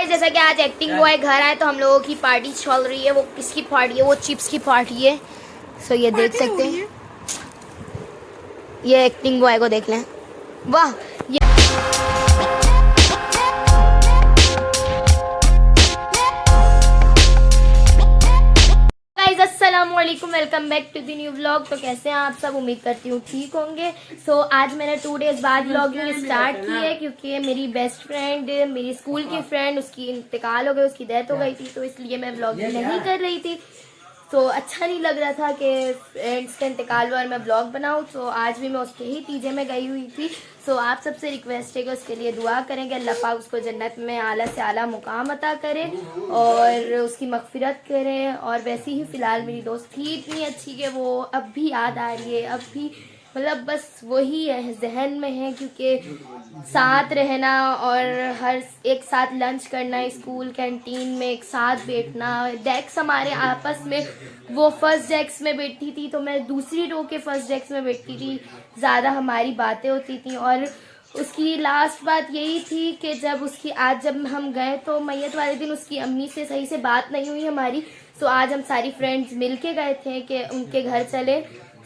जैसा कि आज एक्टिंग बॉय घर आए तो हम लोगों की पार्टी चल रही है। वो किसकी पार्टी है? वो चिप्स की पार्टी है। सो ये देख सकते हैं, ये एक्टिंग बॉय को देख लें। वाह, अस्सलामुअलैकुम, welcome back to the new vlog. तो कैसे हैं आप सब? उम्मीद करती हूँ ठीक होंगे। सो आज मैंने 2 डेज बाद व्लॉगिंग स्टार्ट की है क्योंकि मेरी बेस्ट फ्रेंड, मेरी स्कूल की फ्रेंड, उसकी इंतकाल हो गई, उसकी डेथ हो गई थी। तो इसलिए मैं व्लॉगिंग नहीं कर रही थी। तो अच्छा नहीं लग रहा था कि फ्रेंड्स का इंतकाल हुआ और मैं ब्लॉग बनाऊँ। तो आज भी मैं उसके ही तीजे में गई हुई थी। सो आप सबसे रिक्वेस्ट है कि उसके लिए दुआ करेंगे, अल्लाह पाक उसको जन्नत में आला से आला मुकाम अता करे और उसकी मगफिरत करें। और वैसे ही फ़िलहाल मेरी दोस्त थी इतनी अच्छी कि वो अब भी याद आ रही है, अब भी मतलब बस वही है, जहन में है, क्योंकि साथ रहना और हर एक साथ लंच करना, स्कूल कैंटीन में एक साथ बैठना, डेस्क हमारे आपस में, वो फर्स्ट डेस्क में बैठती थी तो मैं दूसरी रो के फर्स्ट डेस्क में बैठती थी, ज़्यादा हमारी बातें होती थी। और उसकी लास्ट बात यही थी कि जब हम गए तो मैयत वाले दिन उसकी अम्मी से सही से बात नहीं हुई हमारी। सो आज हम सारी फ्रेंड्स मिल के गए थे कि उनके घर चले।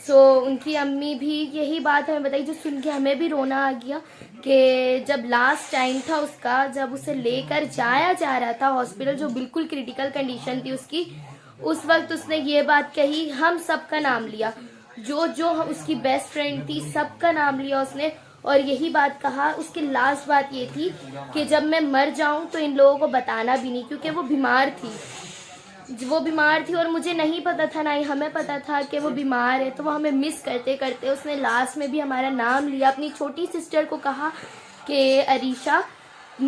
सो उनकी अम्मी भी यही बात हमें बताई, जो सुन के हमें भी रोना आ गया कि जब लास्ट टाइम था उसका, जब उसे लेकर जाया जा रहा था हॉस्पिटल, जो बिल्कुल क्रिटिकल कंडीशन थी उसकी, उस वक्त उसने ये बात कही, हम सबका नाम लिया, जो जो उसकी बेस्ट फ्रेंड थी सबका नाम लिया उसने, और यही बात कहा। उसकी लास्ट बात ये थी कि जब मैं मर जाऊं तो इन लोगों को बताना भी नहीं, क्योंकि वो बीमार थी और मुझे नहीं पता था, ना ही हमें पता था कि वो बीमार है। तो वो हमें मिस करते करते उसने लास्ट में भी हमारा नाम लिया। अपनी छोटी सिस्टर को कहा कि अरीशा,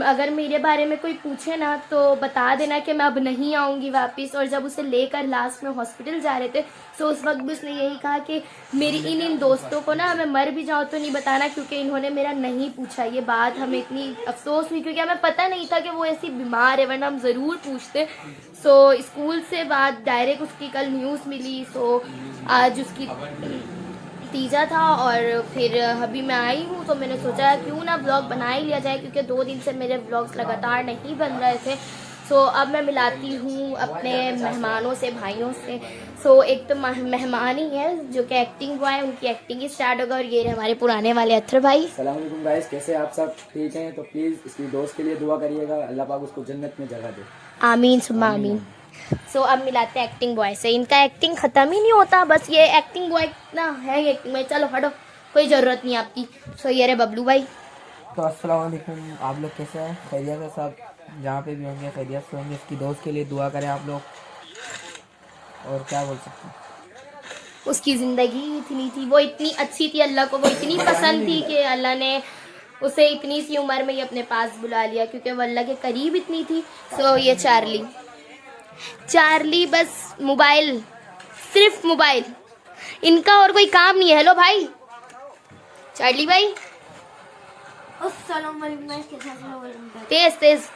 अगर मेरे बारे में कोई पूछे ना तो बता देना कि मैं अब नहीं आऊँगी वापस। और जब उसे लेकर लास्ट में हॉस्पिटल जा रहे थे तो उस वक्त भी उसने यही कहा कि मेरी इन दोस्तों को ना, मैं मर भी जाऊँ तो नहीं बताना, क्योंकि इन्होंने मेरा नहीं पूछा। ये बात हमें इतनी अफसोस हुई क्योंकि हमें पता नहीं था कि वो ऐसी बीमार है, वरना हम ज़रूर पूछते। सो स्कूल से बाद डायरेक्ट उसकी कल न्यूज़ मिली। सो आज उसकी तीजा था और फिर अभी मैं आई हूँ तो मैंने सोचा क्यों ना ब्लॉग बना ही लिया जाए, क्योंकि 2 दिन से मेरे ब्लॉग्स लगातार नहीं बन रहे थे। सो अब मैं मिलाती हूँ अपने मेहमानों से, भाइयों से। सो एक तो मेहमान ही है जो कि एक्टिंग बॉय, उनकी एक्टिंग ही स्टार्ट होगा। और ये हमारे पुराने वाले अथर भाई। अस्सलाम वालेकुम गाइस, कैसे आप सब? ठीक हैं? तो प्लीज़ इसकी दोस्त के लिए दुआ करिएगा, अल्लाह पाक उसको जन्नत में जगह दे। आमीन सुम्मा आमीन। सो अब मिलाते हैं एक्टिंग बॉय से। इनका एक्टिंग ख़त्म ही नहीं होता, बस ये एक्टिंग बॉय ना है एक्टिंग बॉय। चलो हटो, कोई ज़रूरत नहीं आपकी। सो ये रहे बबलू भाई। तो अस्सलाम वालेकुम, आप लोग कैसे हैं? खैरियत से सब, जहाँ पे भी होंगे खैरियत से होंगे। इसकी दोस्त के लिए दुआ करें आप लोग, और क्या बोल सकते हैं। उसकी ज़िंदगी इतनी थी, वो इतनी अच्छी थी, अल्लाह को वो इतनी पसंद थी कि अल्लाह ने उसे इतनी सी उम्र में ही अपने पास बुला लिया, क्योंकि वो अल्लाह के करीब इतनी थी। सो ये चार्ली बस मोबाइल, सिर्फ मोबाइल, इनका और कोई काम नहीं है। हेलो भाई चार्ली भाई, अस्सलाम वालेकुम गाइस, कैसे आप लोग? तेज।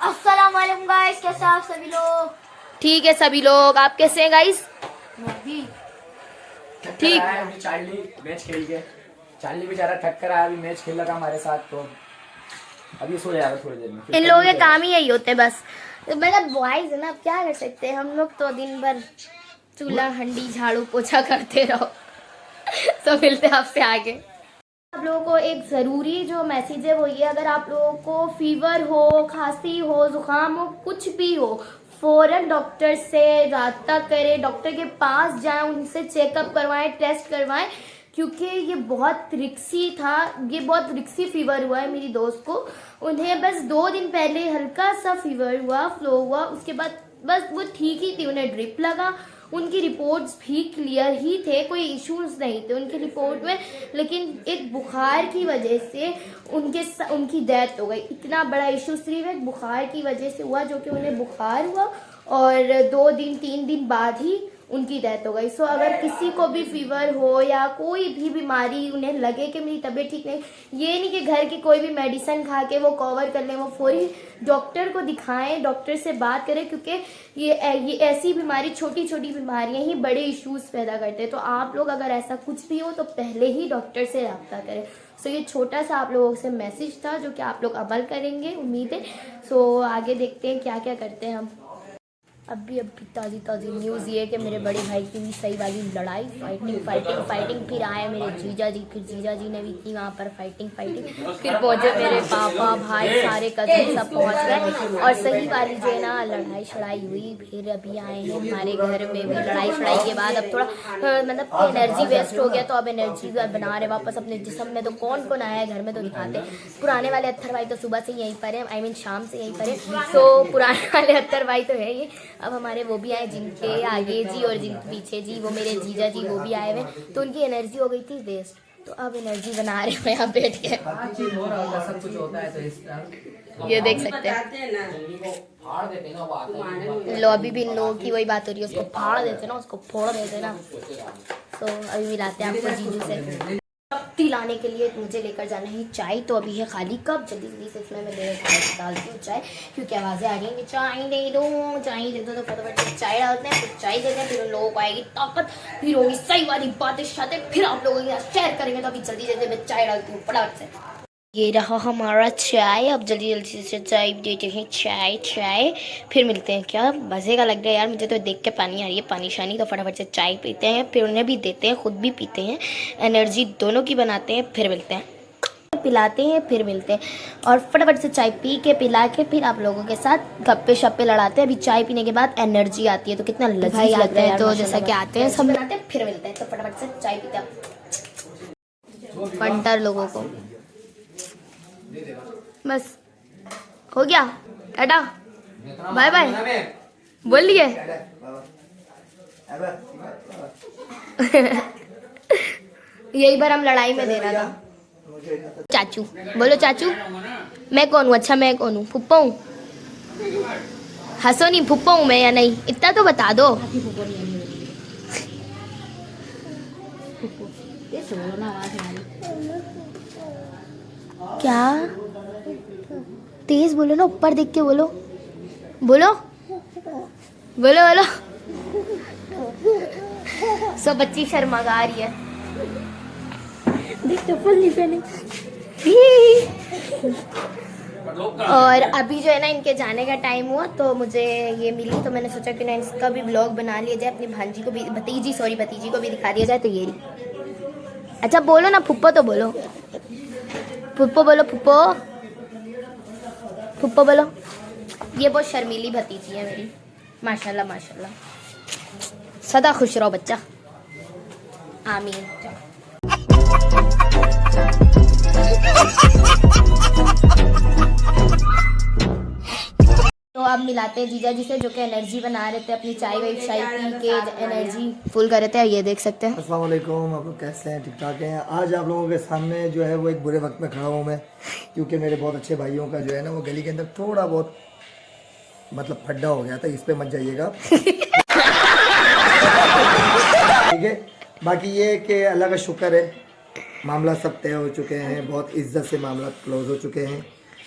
अस्सलाम वालेकुम गाइस, कैसे आप सभी लोग? ठीक है सभी लोग, आप कैसे हैं गाइस? मैं भी ठीक। अभी चार्ली मैच खेल के, चार्ली बेचारा थक कर आया, अभी मैच खेल रहा हमारे साथ, तो अभी सो जाएगा थोड़ी देर में। इन लोगों के काम ही यही होते हैं बस। मेरा बॉयज है ना, अब क्या कर सकते हैं हम लोग, तो दिन भर चूल्हा हंडी झाड़ू पोछा करते रहो। तो मिलते हैं आपसे आगे। आप लोगों को एक ज़रूरी जो मैसेज है वो ये, अगर आप लोगों को फीवर हो, खांसी हो, ज़ुकाम हो, कुछ भी हो, फ़ौरन डॉक्टर से राब्ता करें, डॉक्टर के पास जाएं, उनसे चेकअप करवाएं, टेस्ट करवाएं, क्योंकि ये बहुत रिक्सी था। ये बहुत रिक्सी फीवर हुआ है मेरी दोस्त को। उन्हें बस 2 दिन पहले हल्का सा फीवर हुआ, फ्लो हुआ, उसके बाद बस वो ठीक ही थी, उन्हें ड्रिप लगा, उनकी रिपोर्ट्स भी क्लियर ही थे, कोई इश्यूज नहीं थे उनकी रिपोर्ट में। लेकिन एक बुखार की वजह से उनकी डेथ हो गई। इतना बड़ा इशू सिर्फ एक बुखार की वजह से हुआ, जो कि उन्हें बुखार हुआ और 2 दिन 3 दिन बाद ही उनकी डेथ हो गई। सो अगर किसी को भी फीवर हो या कोई भी बीमारी उन्हें लगे कि मेरी तबीयत ठीक नहीं, ये नहीं कि घर की कोई भी मेडिसिन खा के वो कवर कर लें, वो फौरी डॉक्टर को दिखाएं, डॉक्टर से बात करें, क्योंकि ये ऐसी बीमारी, छोटी छोटी बीमारियां ही बड़े इश्यूज पैदा करते हैं। तो आप लोग अगर ऐसा कुछ भी हो तो पहले ही डॉक्टर से रब्ता करें। सो ये छोटा सा आप लोगों से मैसेज था जो कि आप लोग अमल करेंगे, उम्मीद है। सो आगे देखते हैं क्या क्या करते हैं हम। अभी ताज़ी न्यूज़ ये है कि मेरे बड़े भाई की भी सही वाली लड़ाई, फाइटिंग फिर आए मेरे जीजा जी, फिर जीजा जी ने भी की वहाँ पर फाइटिंग, फिर पहुँचे मेरे पापा, भाई, सारे कज़न सब पहुँच गए और सही वाली जो है ना लड़ाई शड़ाई हुई। फिर अभी आए हैं हमारे घर में भी लड़ाई शड़ाई के बाद अब थोड़ा मतलब एनर्जी वेस्ट हो गया, तो अब एनर्जी बना रहे वापस अपने जिस्म में। तो कौन कौन आया है घर में तो दिखाते। पुराने वाले अत्थर भाई तो सुबह से यहीं पर है, आई मीन शाम से यहीं पर है। तो पुराने वाले अत्थर भाई तो है ये। अब हमारे वो भी आए जिनके आगे जी और जिनके पीछे जी, वो मेरे जीजा जी वो भी आए हुए, तो उनकी एनर्जी हो गई थी वेस्ट, तो अब एनर्जी बना रहे हो यहाँ बैठ के। सब कुछ होता है तो इस तरह ये देख सकते हैं, लो अभी भी इन लोगों की वही बात हो रही है, उसको फाड़ देते ना, उसको फोड़ देते ना। तो अभी मिलाते हैं आपको जीजू से। लाने के लिए मुझे लेकर जाना है चाय, तो अभी है खाली कप, जल्दी से इसमें मैं डालती हूँ चाय, क्योंकि आवाज़ें आ रही हैं चाय दे दो तो फटाफट से चाय डालते हैं, फिर चाय देते हैं, फिर उन लोगों को आएगी ताकत, फिर होगी सही वाली बातें शातें, फिर आप लोगों के साथ शेयर करेंगे। तो अभी जल्दी से मैं चाय डालती हूँ फटाफट से। ये रहा हमारा चाय, अब जल्दी से चाय देते हैं, चाय फिर मिलते हैं। क्या मज़े का लग रहा है यार, मुझे तो देख के पानी आ रही है, पानी शानी। तो फटाफट से चाय पीते हैं, फिर उन्हें भी देते हैं, खुद भी पीते हैं, एनर्जी दोनों की बनाते हैं, फिर मिलते हैं, पिलाते हैं, फिर मिलते हैं। और फटाफट से चाय पी के पिला के फिर आप लोगों के साथ गप्पे शप्पे लड़ाते हैं। अभी चाय पीने के बाद एनर्जी आती है, तो कितना लजीज लगता है। तो जैसा कि आते हैं सब बनाते हैं, फिर मिलते हैं। तो फटाफट से चाय पीते हैं पंटर लोगों को। बस हो गया, टाटा बाय बाय बोल लिए। यही बार हम लड़ाई में देना था। चाचू बोलो, चाचू मैं कौन हूँ? अच्छा मैं कौन हूँ? फुप्पो हूँ? हंसो नहीं, फुप्पो हूँ मैं या नहीं, इतना तो बता दो। क्या तेज बोलो ना, ऊपर देख के बोलो, बोलो बोलो बोलो। सब बच्ची शर्मागा रही है, देख चप्पल नहीं पहने। और अभी जो है ना इनके जाने का टाइम हुआ, तो मुझे ये मिली, तो मैंने सोचा कि ना इसका भी व्लॉग बना लिया जाए, अपनी भांजी को भी, भतीजी को भी दिखा दिया जाए। तो ये अच्छा बोलो ना फुप्पो, तो बोलो फुप्पो, बोलो फुप्पो बोलो। ये बहुत शर्मीली भतीजी है मेरी, माशाल्लाह माशाल्लाह। सदा खुश रहो बच्चा, आमीन। तो अब मिलाते हैं जीजा जी से, जो कि एनर्जी बना रहे थे, अपनी चाय पी के एनर्जी फुल कर रहे थे। ये देख सकते हैं। अस्सलाम वालेकुम, आप लोग कैसे हैं? ठीक ठाक हैं? आज आप लोगों के सामने जो है वो एक बुरे वक्त में खड़ा हूँ मैं, क्योंकि मेरे बहुत अच्छे भाइयों का जो है ना वो गली के अंदर थोड़ा बहुत मतलब खड्डा हो गया था। इस पे मत जाइएगा ठीक है। बाकी ये कि अल्लाह का शुक्र है, मामला सब तय हो चुके हैं, बहुत इज्जत से मामला क्लोज हो चुके हैं।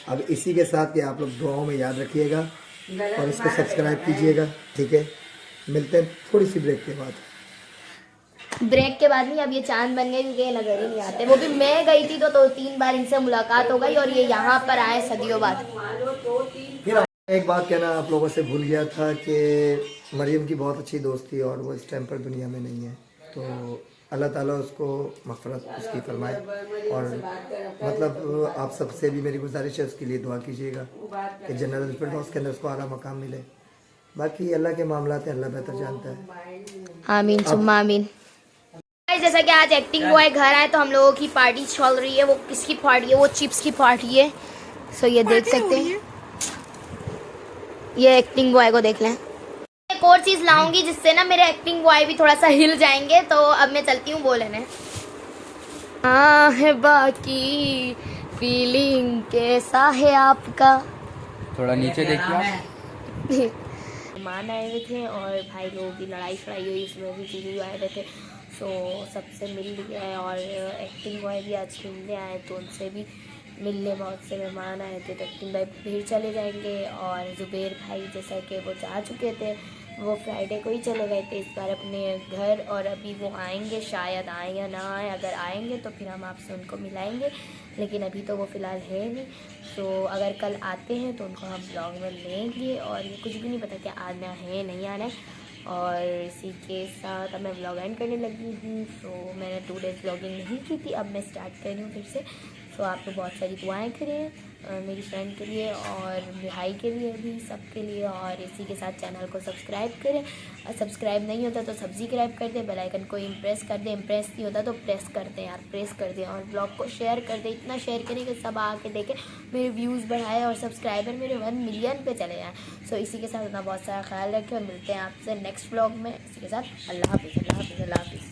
अब इसी के साथ कि आप लोग दुआओं में याद रखिएगा और इसको सब्सक्राइब कीजिएगा, ठीक है। मिलते हैं थोड़ी सी ब्रेक के बाद। ब्रेक के बाद नहीं, अब ये चांद बन गए, क्योंकि नजर ही नहीं आते। वो भी मैं गई थी तो 3 बार इनसे मुलाकात हो गई, और ये यहाँ पर आए सदियों बाद। फिर एक बात कहना आप लोगों से भूल गया था कि मरियम की बहुत अच्छी दोस्त थी और वो इस टाइम पर दुनिया में नहीं है, तो अल्लाह ताला उसको मग़फ़िरत उसकी फरमाए। और मतलब आप सबसे भी मेरी गुजारिश है उसके लिए दुआ कीजिएगा कि जन्नतुल फिरदौस के अंदर उसको आला मकाम मिले। बाकी अल्लाह के मामलात हैं, अल्लाह बेहतर जानता है। आमीन सुम्मा आमीन। जैसा कि आज एक्टिंग बॉय घर आए, तो हम लोगों की पार्टी चल रही है। वो किसकी पार्टी है? वो चिप्स की पार्टी है। सो ये देख सकते हैं, ये एक्टिंग बॉय को देख लें। एक और चीज लाऊंगी जिससे ना मेरे एक्टिंग बॉय भी थोड़ा सा हिल जाएंगे। तो अब मैं चलती हूँ, बोले ने हाँ है बाकी फीलिंग कैसा है आपका? थोड़ा नीचे देखिए। मान आए हुए थे और भाई लोगों की लड़ाई शड़ाई हुई, उसमें भी चीज़ें आए हुए थे। सो सबसे मिल लिया है और एक्टिंग बॉय भी आज मिलने आए तो उनसे भी मिलने बहुत से मेहमान आए थे। तो एक्टिंग बॉय फिर चले जाएंगे और ज़ुबैर भाई जैसा कि वो जा चुके थे, वो फ्राइडे को ही चले गए थे इस बार अपने घर, और अभी वो आएंगे, शायद आए या ना आए। अगर आएंगे तो फिर हम आपसे उनको मिलाएंगे, लेकिन अभी तो वो फ़िलहाल है नहीं। तो अगर कल आते हैं तो उनको हम ब्लॉग में लेंगे, और ये कुछ भी नहीं पता कि आना है नहीं आना है। और इसी के साथ अब मैं ब्लॉग एंड करने लगी हूँ। तो मैंने 2 डेज़ ब्लॉगिंग नहीं की थी, अब मैं स्टार्ट कर रही हूँ फिर से। तो आप लोग बहुत सारी दुआएं करें मेरी फ्रेंड के लिए और भाई के लिए भी, सबके लिए। और इसी के साथ चैनल को सब्सक्राइब करें, और सब्सक्राइब नहीं होता तो सब्सक्राइब कर दें, बेल आइकन को इम्प्रेस कर दें, इम्प्रेस नहीं होता तो प्रेस कर दें यार, प्रेस कर दें। और ब्लॉग को शेयर कर दें, इतना शेयर करें कि सब आके देखें, मेरे व्यूज़ बढ़ाए और सब्सक्राइबर मेरे 1 मिलियन पे चले जाएँ। सो इसी के साथ अपना बहुत सारा ख्याल रखें और मिलते हैं आपसे नेक्स्ट ब्लॉग में। इसी के साथ अल्लाह हाफिज़, अल्लाह हाफिज़, अल्लाह हाफिज़।